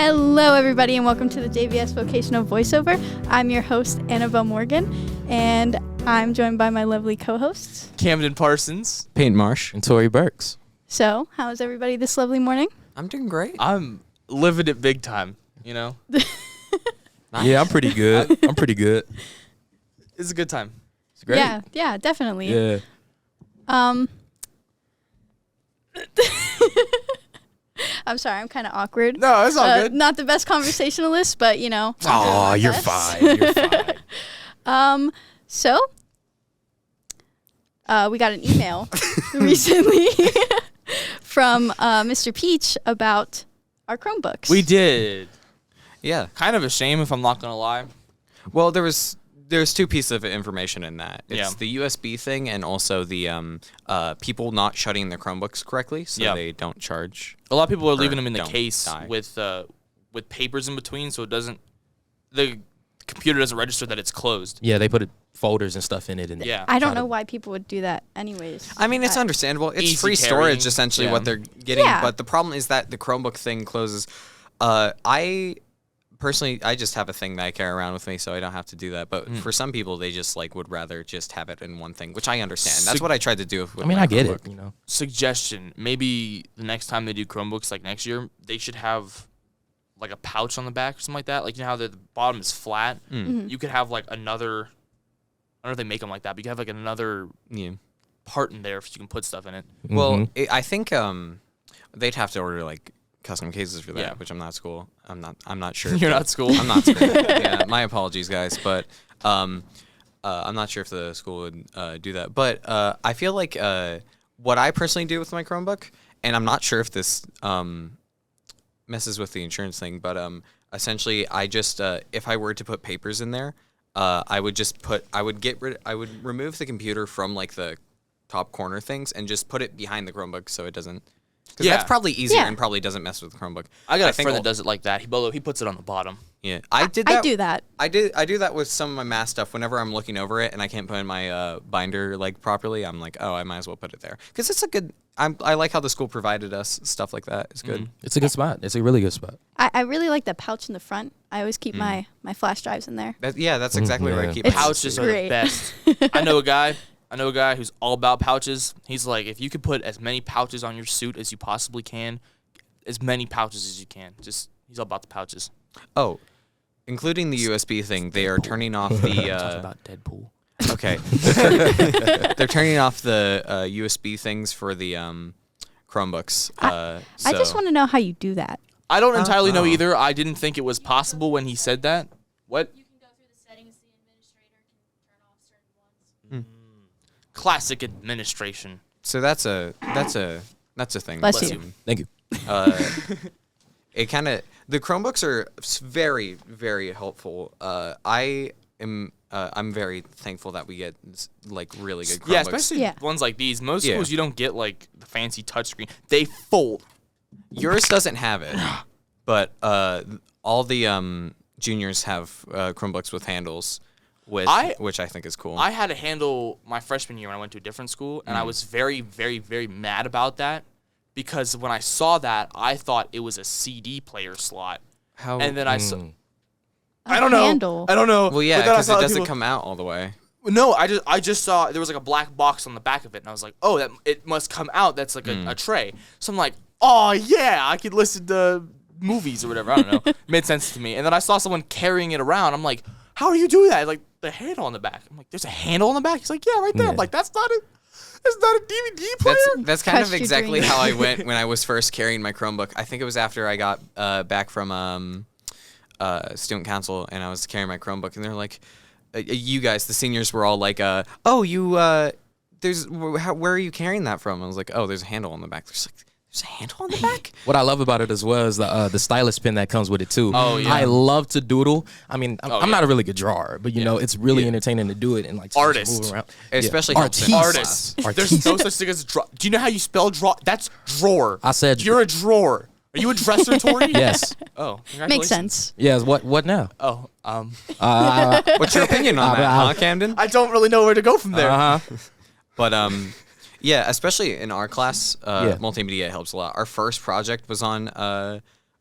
Hello, everybody, and welcome to the JVS Vocational Voiceover. I'm your host, Annabelle Morgan, and I'm joined by my lovely co-hosts, Camden Parsons, Peyton Marsh, and Tori Burks. So, how is everybody this lovely morning? I'm doing great. I'm living it big time, you know? Nice. Yeah, I'm pretty good. I'm pretty good. It's a good time. It's great. Yeah, definitely. Yeah. I'm sorry, I'm kind of awkward. No, it's all good. Not the best conversationalist, but, you know. Oh, you're fine. You're fine. So, we got an email recently from Mr. Peach about our Chromebooks. We did. Yeah. Kind of a shame, if I'm not going to lie. Well, there's two pieces of information in that. It's Yeah. the USB thing and also the people not shutting their Chromebooks correctly, so they don't charge. A lot of people are Or leaving them in the don't case die. with papers in between, so the computer doesn't register that it's closed. Yeah, they put folders and stuff in it. And Yeah. I don't know why people would do that anyways. I mean, it's understandable. It's Easy free carrying. storage, essentially, Yeah. what they're getting. Yeah. But the problem is that the Chromebook thing closes. Personally, I just have a thing that I carry around with me, so I don't have to do that. But for some people, they just would rather just have it in one thing, which I understand. That's what I tried to do. With my I get Chromebook. it. You know. Suggestion, maybe the next time they do Chromebooks, like next year, they should have like a pouch on the back or something like that. Like, you know how the bottom is flat? You could have like another, I don't know if they make them like that, but you could have like another part in there if you can put stuff in it. Well, I think they'd have to order custom cases for that, Yeah. which I'm not school. I'm not sure. You're not school? I'm not school. Yeah, my apologies, guys, but I'm not sure if the school would do that. But I feel like what I personally do with my Chromebook, and I'm not sure if this messes with the insurance thing, but essentially I just if I were to put papers in there, I would remove the computer from the top corner things and just put it behind the Chromebook so it doesn't. Because that's probably easier and probably doesn't mess with the Chromebook. I got a friend that does it like that. He puts it on the bottom. Yeah, I did that. I do that. I do that with some of my math stuff. Whenever I'm looking over it and I can't put in my binder properly, I'm like, oh, I might as well put it there because it's a good. I like how the school provided us stuff like that. It's good. It's a good spot. It's a really good spot. I really like the pouch in the front. I always keep my flash drives in there. That's exactly where I keep. It's Pouches are great. the best. I know a guy who's all about pouches. He's like, if you could put as many pouches on your suit as you possibly can, as many pouches as you can. He's all about the pouches. Oh, including the USB thing, they are turning off the. Talk about Deadpool. Okay, they're turning off the USB things for the Chromebooks. I just want to know how you do that. I don't entirely know either. I didn't think it was possible when he said that. What? You can go through the settings. The administrator can turn off certain ones. Classic administration. So that's a thing. Bless you. Thank you. It kind of the Chromebooks are very, very helpful. I'm very thankful that we get really good Chromebooks. Yeah, especially ones like these. Most schools you don't get the fancy touchscreen. They fold. Yours doesn't have it, but all the juniors have Chromebooks with handles, which I think is cool. I had a handle my freshman year when I went to a different school, and I was very, very, very mad about that because when I saw that, I thought it was a CD player slot. How? And then I saw. I don't know. I don't know. Well, yeah, But then I because saw it doesn't people- come out all the way. No, I just saw there was a black box on the back of it, and I was like, oh, it must come out. That's a tray. So I'm like, oh yeah, I could listen to movies or whatever. I don't know. Made sense to me. And then I saw someone carrying it around. I'm like, how do you do that? The handle on the back. I'm like, there's a handle on the back. He's like, yeah, right there. I'm like, that's not a DVD player. That's kind Crushed of your exactly dreams. how I went when I was first carrying my Chromebook. I think it was after I got back from student council and I was carrying my Chromebook, and they're like, you guys, the seniors were all like, oh, you, where are you carrying that from? I was like, oh, there's a handle on the back. There's a handle on the back? What I love about it as well is the stylus pen that comes with it too. Oh, yeah. I love to doodle. I mean, I'm not a really good drawer, but you know, it's really entertaining to do it and just Artists. move around. Especially Artists. There's no such thing as draw. Do you know how you spell draw? That's drawer. I said you're a drawer. Are you a dresser, Tori? Yes. Oh, Makes sense. Yes. What now? Oh, What's your opinion on that, huh, Camden? I don't really know where to go from there. But yeah, especially in our class, multimedia helps a lot. Our first project was on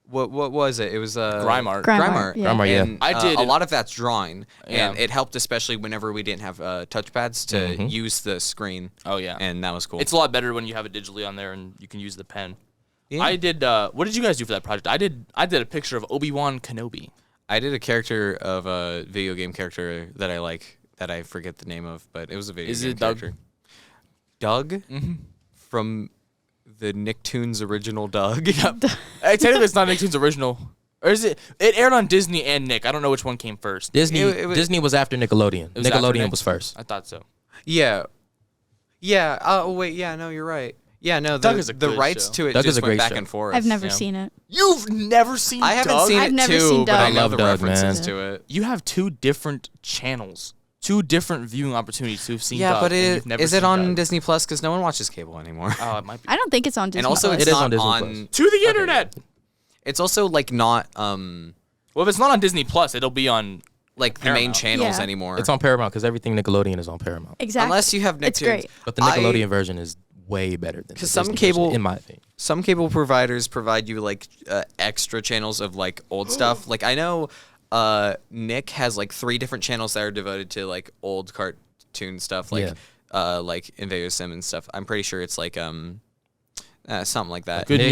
What was it? It was Grime art. Grime art, yeah. Grime art, yeah. And, I did a it- lot of that's drawing, Yeah. and it helped especially whenever we didn't have touchpads to use the screen. Oh yeah. And that was cool. It's a lot better when you have it digitally on there and you can use the pen. Yeah. I did. What did you guys do for that project? I did a picture of Obi-Wan Kenobi. I did a character of a video game character that I like that I forget the name of, but it was a video Is game it Doug? character. Doug? From the Nicktoons original Doug. Technically, it's not Nicktoons original. Or is it? It aired on Disney and Nick. I don't know which one came first. Disney It was- Disney was after Nickelodeon. It was after Nickelodeon Nick? was first. I thought so. Yeah. Yeah. Oh, wait. Yeah, no, you're right. Yeah, no, Doug is a the good rights show. to it Doug is just a went great back show. and forth. I've never Yeah. seen it. You've never seen I haven't Doug? seen I've it never too, seen but I Doug. know love the Doug, references man. to it. You have two different channels, two different viewing opportunities to have seen Yeah, Doug. but and you've never is it seen on Doug. Disney Plus? Because no one watches cable anymore. Oh, it might be. I don't think it's on Disney. And also, Plus. it's It is not on Disney on. Plus. To the internet. It's also like not Well, if it's not on Disney Plus, it'll be on. like the main Paramount. channels Yeah. anymore. It's on Paramount because everything Nickelodeon is on Paramount. Exactly. Unless you have Nicktoons. It's great. But the Nickelodeon version is way better than the 'Cause some Disney cable- version, in my opinion. Some cable providers provide you like extra channels of like old stuff. Like I know Nick has like 3 different channels that are devoted to like old cartoon stuff, like Invader Sim and stuff. I'm pretty sure it's like something like that. Good Like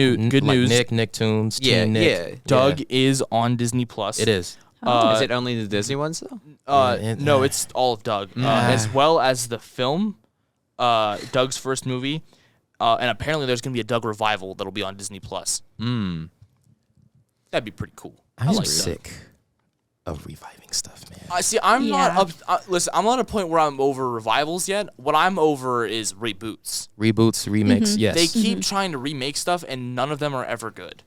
news. Nicktoons, Yeah, Teen Nick. yeah. Doug is on Disney Plus. It is. Is it only the Disney ones though? No, it's all of Doug, as well as the film, Doug's first movie, and apparently there's gonna be a Doug revival that'll be on Disney Plus. That'd be pretty cool. I'm I just like Doug. sick of reviving stuff, man. I see. I'm Yeah. not up. Listen, I'm not at a point where I'm over revivals yet. What I'm over is reboots. Reboots, remakes, yes. They keep trying to remake stuff, and none of them are ever good.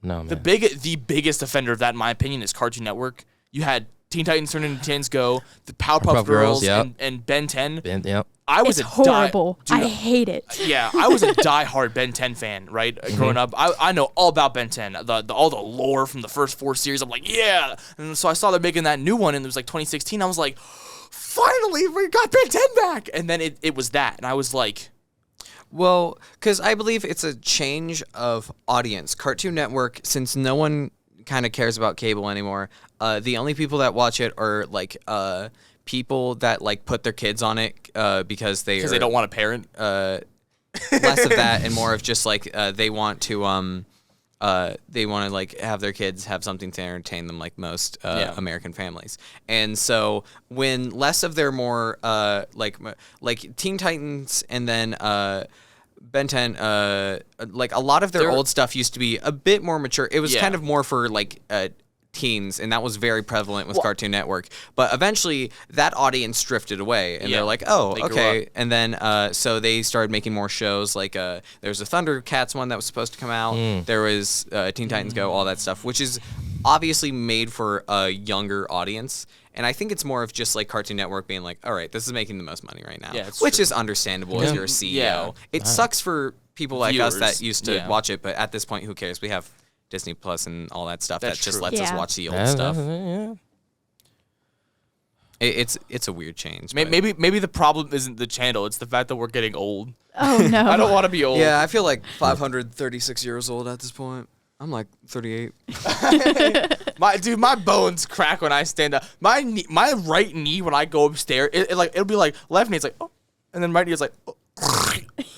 no, man. The biggest offender of that, in my opinion, is Cartoon Network. You had Teen Titans Turn into Titans Go, the Powerpuff Powerpuff Girls, Girls, yep. and Ben 10. Yep. I was It's a horrible. Dude, I hate it. yeah, I was a diehard Ben 10 fan, right? Growing up, I know all about Ben 10, all the lore from the first 4 series. I'm like, yeah. And so I saw they're making that new one, and it was like 2016. I was like, finally, we got Ben 10 back. And then it was that, and I was like, Well, because I believe it's a change of audience. Cartoon Network, since no one kind of cares about cable anymore, the only people that watch it are like people that like put their kids on it because they don't want a parent. less of that and more of just like they want to like have their kids have something to entertain them like most American families. And so when less of their more like Teen Titans and then Ben 10 like a lot of their old stuff used to be a bit more mature. It was Yeah. kind of more for like teens, and that was very prevalent with Cartoon Network. But eventually that audience drifted away, and Yeah. they're like, oh, They grew okay. up. And then so they started making more shows. Like there was a Thundercats one that was supposed to come out. There was Teen Titans Go, all that stuff, which is obviously made for a younger audience. And I think it's more of just like Cartoon Network being like, all right, this is making the most money right now, Yeah, it's which true. is understandable as you're a CEO. Yeah. It sucks for people like us Viewers, that used to yeah. watch it, but at this point, who cares? We have Disney Plus and all that stuff That's that just true. lets us Yeah. watch the old Yeah, stuff. yeah. It's a weird change. but- Maybe the problem isn't the channel; it's the fact that we're getting old. Oh no. I don't want to be old. Yeah, I feel like 536 years old at this point. I'm like 38. My bones crack when I stand up. My right knee when I go upstairs, it'll be like left knee. It's like, oh, and then right knee is like, oh.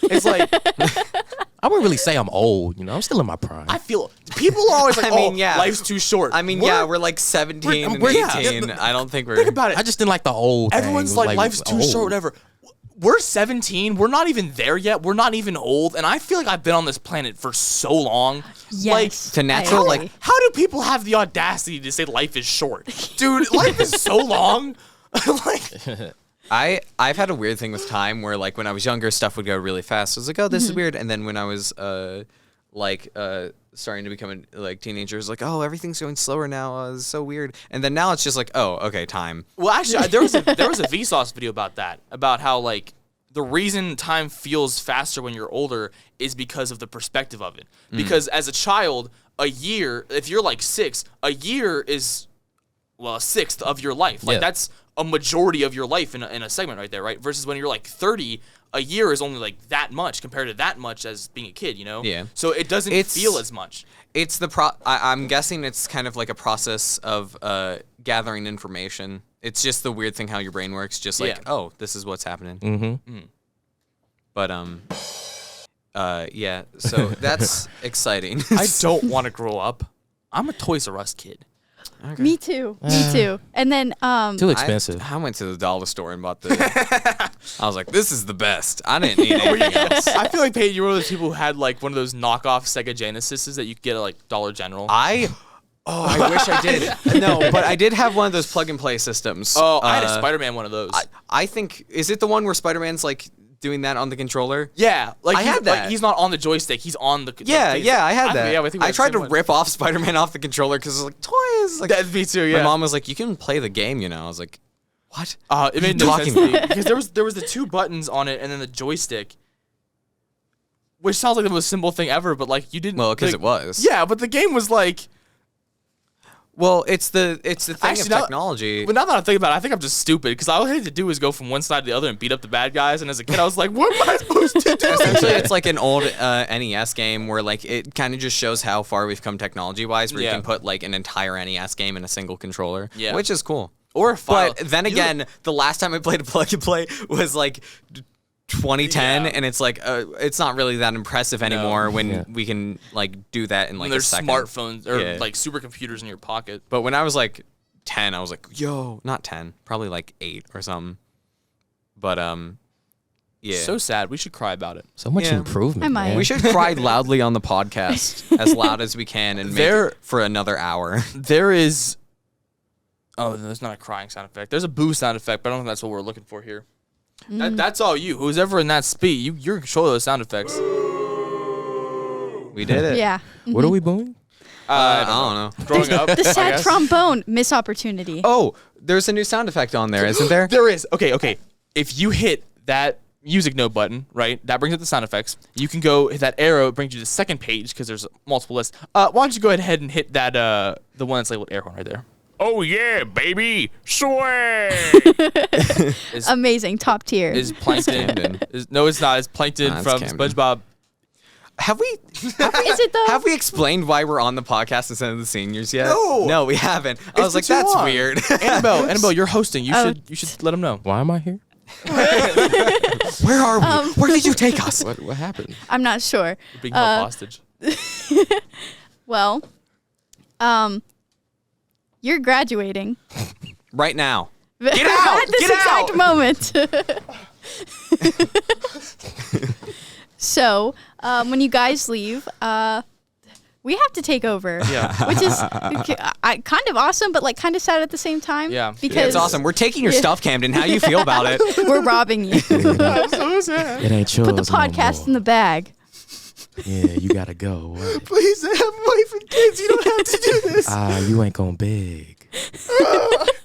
It's like I wouldn't really say I'm old. You know, I'm still in my prime. I feel people are always like, I mean, oh, yeah. life's too short. I mean, we're like 17 and we're- 18. I don't think we're. Think about it. I just didn't like the old. Everyone's thing. like, life's too old. short, whatever. We're 17. We're not even there yet. We're not even old, and I feel like I've been on this planet for so long. Yes. to natural, I like, agree. How do people have the audacity to say life is short, dude? Life is so long. Like, I've had a weird thing with time where like when I was younger, stuff would go really fast. I was like, oh, this is weird. And then when I was starting to become a like teenager, it's like, oh, everything's going slower now. It's so weird. And then now it's just like, oh, okay, time. well, actually, there was a Vsauce video about that, about how like the reason time feels faster when you're older is because of the perspective of it. Because as a child, a year, if you're like 6, a year is a sixth of your life. Like Yeah. that's a majority of your life in a segment right there, right? Versus when you're like 30, a year is only like that much compared to that much as being a kid, you know? Yeah. So it doesn't feel as much. It's I'm guessing it's kind of like a process of gathering information. It's just the weird thing how your brain works. Just like, oh, this is what's happening. Mm-hmm. But yeah. So that's exciting. I don't want to grow up. I'm a Toys R Us kid. Okay. Me too. Me too. And then Too expensive. I went to the dollar store and bought the. I was like, this is this. I didn't need anything else. I feel like Peyton, you were one of those people who had like one of those knockoff Sega Genesises that you could get at like Dollar General. I wish I did. No, but I did have one of those plug and play systems. Oh, I had a Spider-Man one of those. I think, is it the one where Spider-Man's like doing that on the controller? Yeah, like I had that. Like, he's not on the joystick. He's on the. Yeah, I had that. Yeah, I think we I had the tried same to one. rip off Spider-Man off the controller because it was like toys. Like, That'd be too. Yeah. my mom was like, "You can play the game, you know." I was like, "What?" It made What no are you sense talking to me because there was the 2 buttons on it and then the joystick, which sounds like the most simple thing ever. But like you didn't. Well, because like, it was. Yeah, but the game was like. Well, it's the thing Actually, of now- technology. But now that I'm thinking about it, I think I'm just stupid because all I had to do was go from one side to the other and beat up the bad guys. And as a kid, I was like, "What am I supposed to do?" Essentially, it's like an old NES game where like it kind of just shows how far we've come technology-wise, where you Yeah. can put like an entire NES game in a single controller, Yeah. which is cool. Or a file. But then again, the last time I played a plug and play was like 2010, Yeah. and it's like it's not really that impressive anymore when we can like do that in like when a there's second. smartphones or Yeah. like supercomputers in your pocket. But when I was like 10, I was like, yo, not 10, probably like 8 or something. But yeah. So sad. We should cry about it. So much Yeah. improvement. I might. man. We should cry loudly on the podcast, as loud as we can, and make There- it for another hour. There is. Oh, there's not a crying sound effect. There's a boo sound effect, but I don't think that's what we're looking for here. That's all you. Who's ever in that speed, you're in control of those sound effects. We did it. yeah. What are we booing? I don't know. Growing up, The I sad guess. trombone missed opportunity. Oh, there's a new sound effect on there, isn't there? There is. Okay. If you hit that music note button, right, that brings up the sound effects. You can go hit that arrow. It brings you to the second page because there's multiple lists. Why don't you go ahead and hit that the one that's labeled air horn right there. Oh yeah, baby, swag! Amazing. Top tier. Is Plankton? Camden. No, it's not. It's Plankton Nah, it's from Camden. SpongeBob. Have we Is it though? have we explained why we're on the podcast instead of the seniors yet? No. No, we haven't. I was like, too that's long. weird. Annabelle, you're hosting. You Oh. should let them know. Why am I here? Where are we? Where did you take us? What happened? I'm not sure. You're being held hostage. Well, you're graduating. Right now. Get out! At this Get exact out! moment. So, when you guys leave, we have to take over. Yeah. Which is kind of awesome, but like kind of sad at the same time. Yeah. Because Yeah, it's awesome. We're taking your stuff, Camden. How you feel about it? we're robbing you. So sad. It ain't yours. Put the podcast in the bag. Yeah, you gotta go. What? Please, I have a wife and kids. You don't have to do this. You ain't gonna beg.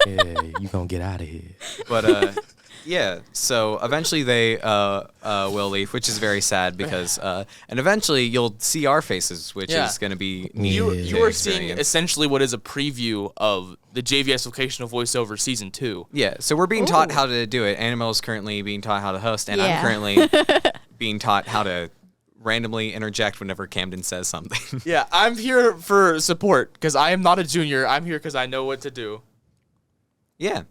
Yeah, you gonna get out of here. But yeah, so eventually they will leave, which is very sad because and eventually you'll see our faces, which Yeah. is going to be neat. You to are seeing experience. essentially what is a preview of the JVS Vocational Voiceover Season 2. Yeah, so we're being taught how to do it. Animal's currently being taught how to host, and Yeah. I'm currently being taught how to randomly interject whenever Camden says something. Yeah, I'm here for support because I am not a junior. I'm here because I know what to do. Yeah,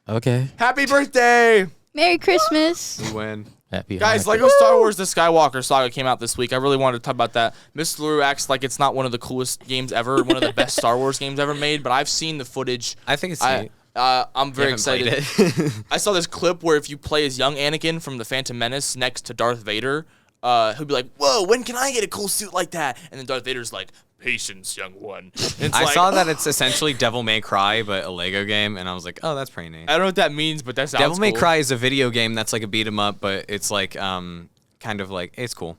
Okay. Happy birthday! Merry Christmas. we win. Happy Guys, Hanukkah. Lego Star Wars The Skywalker Saga came out this week. I really wanted to talk about that. Miss LaRue acts like it's not one of the coolest games ever, one of the best Star Wars games ever made, but I've seen the footage. I think it's neat. I'm very You haven't excited. played it. I saw this clip where if you play as young Anakin from The Phantom Menace next to Darth Vader, he'll be like, "Whoa, when can I get a cool suit like that?" And then Darth Vader's like, "Patience, young one." And it's I like, saw that it's essentially Devil May Cry, but a Lego game, and I was like, oh, that's pretty neat. I don't know what that means, but that sounds Devil May cool. Cry is a video game that's like a beat 'em up, but it's like kind of like it's cool.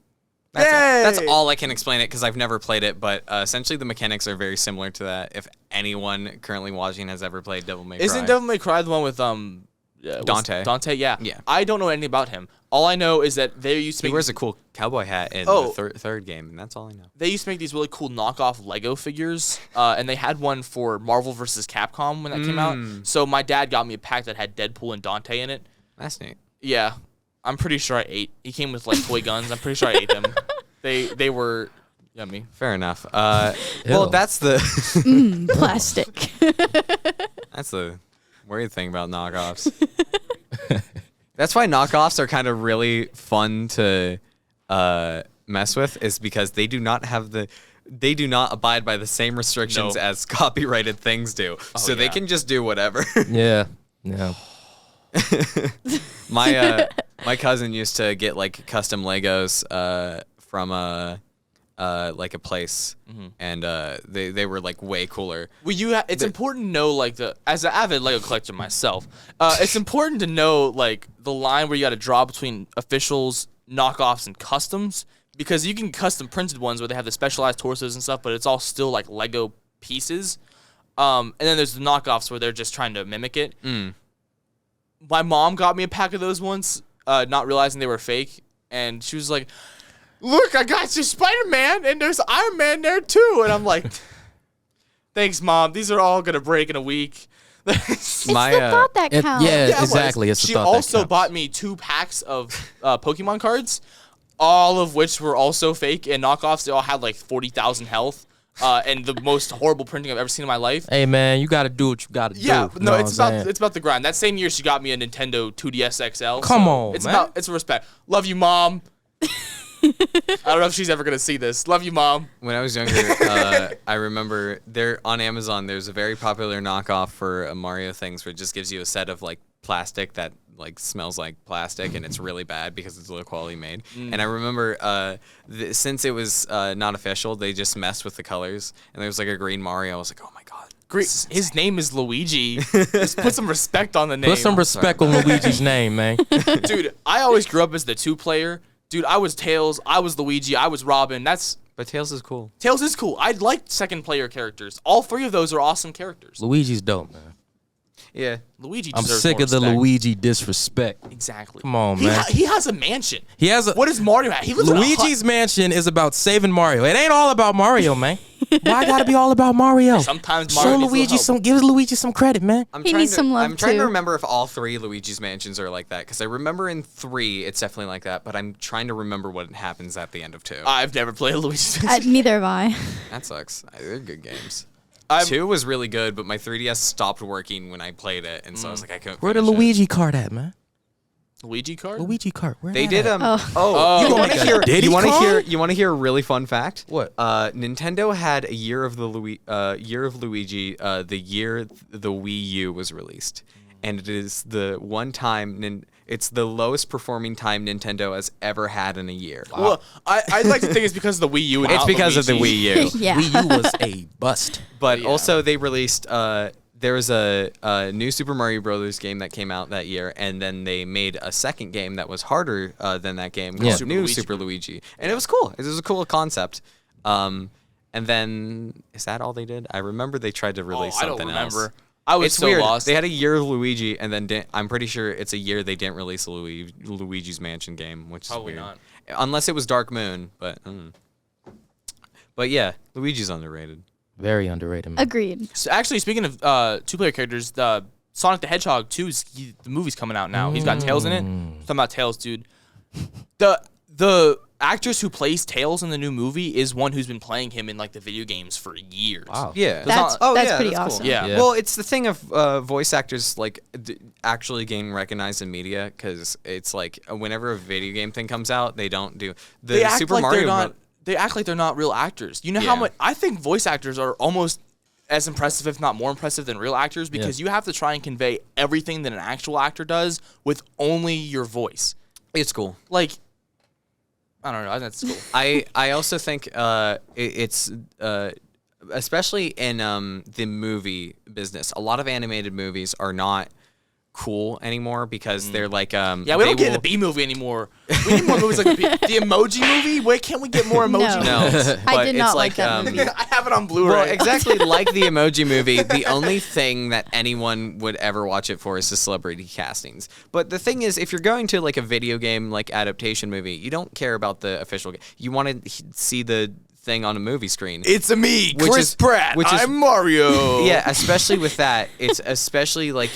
That's, Yay! that's all I can explain it because I've never played it, but essentially the mechanics are very similar to that. If anyone currently watching has ever played Devil May Cry, Isn't Devil May Cry the one with Dante. Dante, yeah. Yeah. I don't know anything about him. All I know is that they used to He make wears a cool cowboy hat in Oh. the third game, and that's all I know. they used to make these really cool knockoff Lego figures, and they had one for Marvel vs. Capcom when that came out. So my dad got me a pack that had Deadpool and Dante in it. That's neat. Yeah, I'm pretty sure I ate. He came with like toy guns. I'm pretty sure I ate them. They were yummy. Fair enough. Well, that's the Plastic. that's the weird thing about knockoffs. That's why knockoffs are kind of really fun to mess with, is because they do not abide by the same restrictions No. as copyrighted things do. So they yeah. can just do whatever. Yeah. My cousin used to get like custom Legos from a place, and they were like way cooler. Well, it's important to know, like, as an avid Lego collector myself, it's important to know, like, the line where you got to draw between officials, knockoffs, and customs, because you can custom printed ones where they have the specialized torsos and stuff, but it's all still like Lego pieces. And then there's the knockoffs where they're just trying to mimic it. My mom got me a pack of those once, not realizing they were fake, and she was like, "Look, I got you Spider-Man, and there's Iron Man there too." And I'm like, "Thanks, Mom. These are all gonna break in a week." It's the thought that counts. Yeah, Yeah, it was. exactly. It's the She thought that also counts. bought me 2 packs of Pokemon cards, all of which were also fake and knockoffs. They all had like 40,000 health, and the most horrible printing I've ever seen in my life. Hey man, you got to do what you got to do. Yeah, You no, know it's what I'm about saying? it's about the grind. That same year, she got me a Nintendo 2DS XL. Come on, it's man. it's a respect. Love you, Mom. I don't know if she's ever gonna see this. Love you, Mom. When I was younger, I remember there on Amazon, there's a very popular knockoff for Mario things where it just gives you a set of like plastic that like smells like plastic, and it's really bad because it's low quality made. And I remember since it was not official, they just messed with the colors, and there was like a green Mario. I was like, oh my god. Great. His name is Luigi. Just put some respect on the name. Put some respect on Luigi's name, man. Dude, I always grew up as the 2-player. Dude, I was Tails, I was Luigi, I was Robin. But Tails is cool. Tails is cool. I like second-player characters. All 3 of those are awesome characters. Luigi's dope, man. Yeah. Luigi I'm deserves sick more of the respect. Luigi disrespect. Exactly. Come on, man. He has a mansion. He has a What does Mario have? He lives in a Luigi's hut. mansion is about saving Mario. It ain't all about Mario, man. Why gotta be all about Mario? Sometimes Mario Show needs a little Luigi help. some. Give Luigi some credit, man. He needs some love, I'm trying too. to remember if all 3 Luigi's mansions are like that, because I remember in 3 it's definitely like that, but I'm trying to remember what happens at the end of 2. I've never played a Luigi's mansion. Neither have I. That sucks. They're good games. 'Cause 2 was really good, but my 3DS stopped working when I played it, and so I was like, I couldn't. Where the finish it. Luigi card at, man? Luigi card? Luigi card. Where They that did at? Oh. you want to hear? Diddy You want to Kong? hear? You want to hear a really fun fact? What? Nintendo had a year of the year of Luigi. The year the Wii U was released, and it is the one time. It's the lowest performing time Nintendo has ever had in a year. Well, I'd like to think it's because of the Wii U. And It's not because of the Luigi. Wii U. Yeah. Wii U was a bust. But Yeah. also they released there was a new Super Mario Brothers game that came out that year, and then they made a second game that was harder than that game called Super New Luigi. Super Luigi, and it was cool. It was a cool concept. And then is that all they did? I remember they tried to release I don't something remember. else. I was It's so weird. lost. They had a year of Luigi, and then I'm pretty sure it's a year they didn't release a Luigi's Mansion game, which Probably is weird. not. Unless it was Dark Moon, but yeah, Luigi's underrated. Very underrated, man. Agreed. So actually, speaking of 2-player characters, Sonic the Hedgehog 2, the movie's coming out now. He's got Tails in it. Talking about Tails, dude. The actress who plays Tails in the new movie is one who's been playing him in like the video games for years. Wow. Yeah, That's pretty cool. awesome. Yeah. Well, it's the thing of voice actors like actually getting recognized in media, because it's like whenever a video game thing comes out, they don't do the They act Super like Mario. they're not. They act like they're not real actors. You know how Yeah. much I think voice actors are almost as impressive, if not more impressive, than real actors, because you have to try and convey everything that an actual actor does with only your voice. It's cool. Like, I don't know. I think that's cool. I also think it's especially in the movie business, a lot of animated movies are not cool anymore because they're like Yeah, we don't get the B movie anymore. We need more movies like the Emoji Movie. Where can we get more Emoji? No. no, I but did it's not like like that movie. I have it on Blu-ray. well, exactly like the Emoji Movie. The only thing that anyone would ever watch it for is the celebrity castings. But the thing is, if you're going to like a video game like adaptation movie, you don't care about the official game. You want to see the thing on a movie screen. It's a me, Which Chris is- Pratt. which is- I'm Mario. Yeah, especially with that. It's especially like,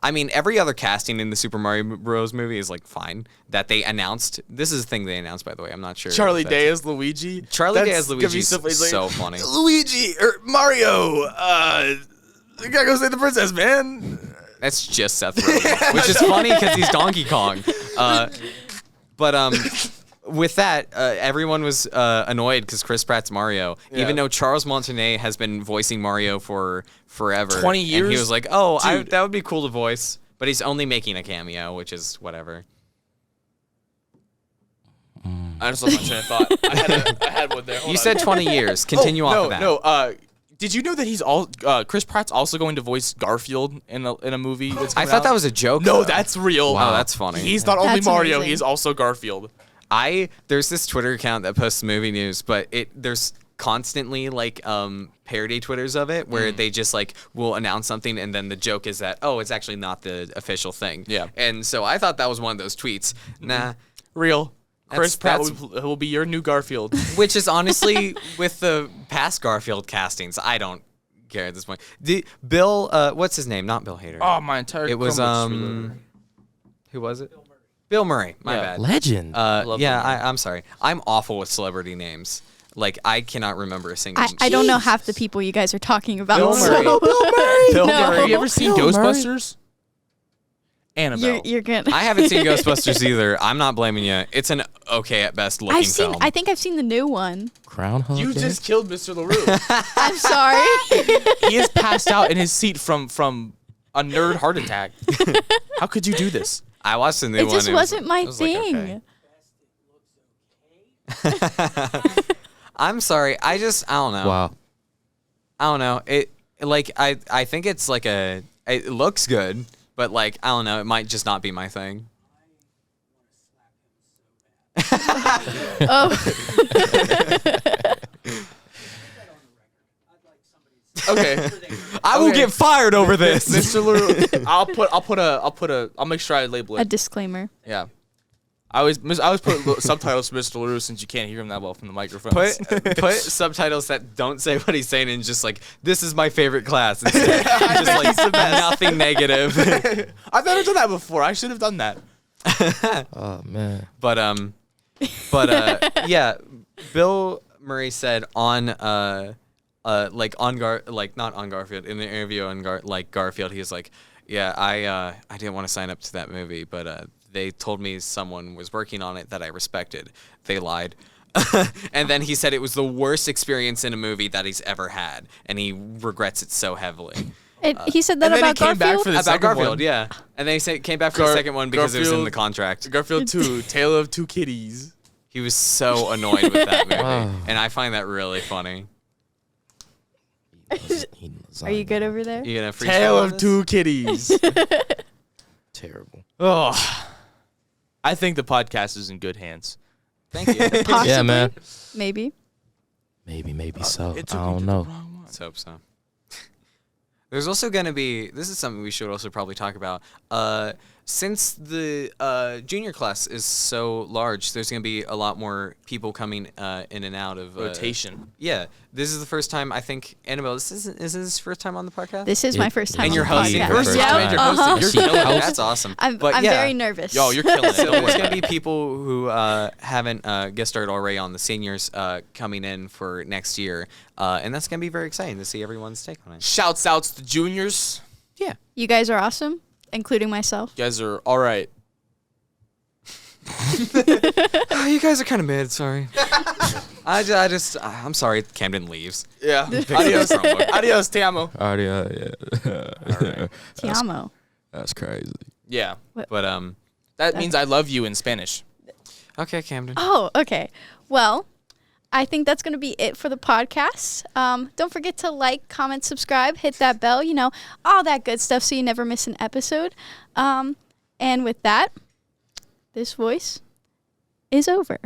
I mean, every other casting in the Super Mario Bros. Movie is like fine that they announced. This is the thing they announced, by the way. I'm not sure. Charlie if that's- Day as Luigi. Charlie Day That's as gonna be Luigi is so funny. Luigi or Mario. You gotta go save the princess, man. That's just Seth Rogen, which is funny because he's Donkey Kong. But with that, everyone was annoyed because Chris Pratt's Mario, even though Charles Martinet has been voicing Mario for forever. 20 years? And he was like, oh, Dude. that would be cool to voice. But he's only making a cameo, which is whatever. I just lost my train of thought. I had one there. Hold You on. said 20 years. Continue off no, of that. No, did you know that he's Chris Pratt's also going to voice Garfield in a movie that's I coming thought out? that was a joke. No, though. that's real. Wow, that's funny. He's not only That's Mario, amazing. he's also Garfield. There's this Twitter account that posts movie news, but there's constantly like parody Twitters of it where they just like will announce something and then the joke is that it's actually not the official thing. Yeah. And so I thought that was one of those tweets. Nah. Real. Chris Pratt that's- will be your new Garfield. Which is honestly with the past Garfield castings, I don't care at this point. Bill what's his name? Not Bill Hader. Oh, my entire It was Chromebook's reloaded. who was it? Bill Murray. My Yeah. bad. Legend. love Yeah, Bill Murray. I'm sorry. I'm awful with celebrity names. Like I cannot remember a single. I don't know half the people you guys are talking about. Bill so- Murray. Bill No. Murray. Have you ever seen Bill Murray. Ghostbusters? Annabelle. You're gonna. I haven't seen Ghostbusters either. I'm not blaming you. It's an okay at best looking I've seen. film. I think I've seen the new one. Groundhog You Day? just killed Mr. LaRue. I'm sorry. He is passed out in his seat from a nerd heart attack. How could you do this? I watched the new It one. just wasn't my it was like, thing. okay. I'm sorry. I don't know. Wow. I don't know. I think it's like it looks good, but like I don't know. It might just not be my thing. Oh, Okay. I will get fired over this. Mr. LaRue, I'll make sure I label a it. disclaimer. Yeah. I always put subtitles for Mr. LaRue since you can't hear him that well from the microphone. Put subtitles that don't say what he's saying and just like this is my favorite class. Instead. Just like nothing negative. I've never done that before. I should have done that. Oh man. But yeah, Bill Murray said on not on Garfield in the interview on Garfield, he was like, yeah, I didn't want to sign up to that movie, but they told me someone was working on it that I respected. They lied. And then he said it was the worst experience in a movie that he's ever had, and he regrets it so heavily. He said that and then he about came back Garfield. for the About second Garfield, one. yeah. And then he came back for the second one because it was in the Garfield- contract. Garfield 2, Tale of Two Kitties. He was so annoyed with that movie, Wow. and I find that really funny. Are you good over there? You gonna freestyle Tale on of this? Two Kitties. Terrible. Oh. I think the podcast is in good hands. Thank you. Possibly. Yeah, man. Maybe. Maybe so. I It took me don't to know. the wrong one. Let's hope so. There's also going to be, this is something we should also probably talk about. Since the junior class is so large, there's going to be a lot more people coming in and out of Rotation. Yeah, this is the first time I think Annabelle. Is this first time on the podcast? This is my first time. and on you're the hosting. podcast. First Yep, time you're uh-huh. hosting. You're She killing it. hosts. That's awesome. I'm But yeah, very nervous. Yo, you're killing it. So Don't there's worry going to about be it. people who haven't guest starred already on the seniors coming in for next year, and that's going to be very exciting to see everyone's take on it. Shouts outs to juniors. Yeah. You guys are awesome, including myself. You guys are all right. Oh, you guys are kind of mid. Sorry. I'm sorry. Camden leaves. Yeah. Adios. Adios, te amo. Already, yeah. Ti amo. That's crazy. Yeah. But That means I love you in Spanish. okay, Camden. Oh, okay. Well, I think that's going to be it for the podcast. Don't forget to like, comment, subscribe, hit that bell, all that good stuff so you never miss an episode. And with that, this voice is over.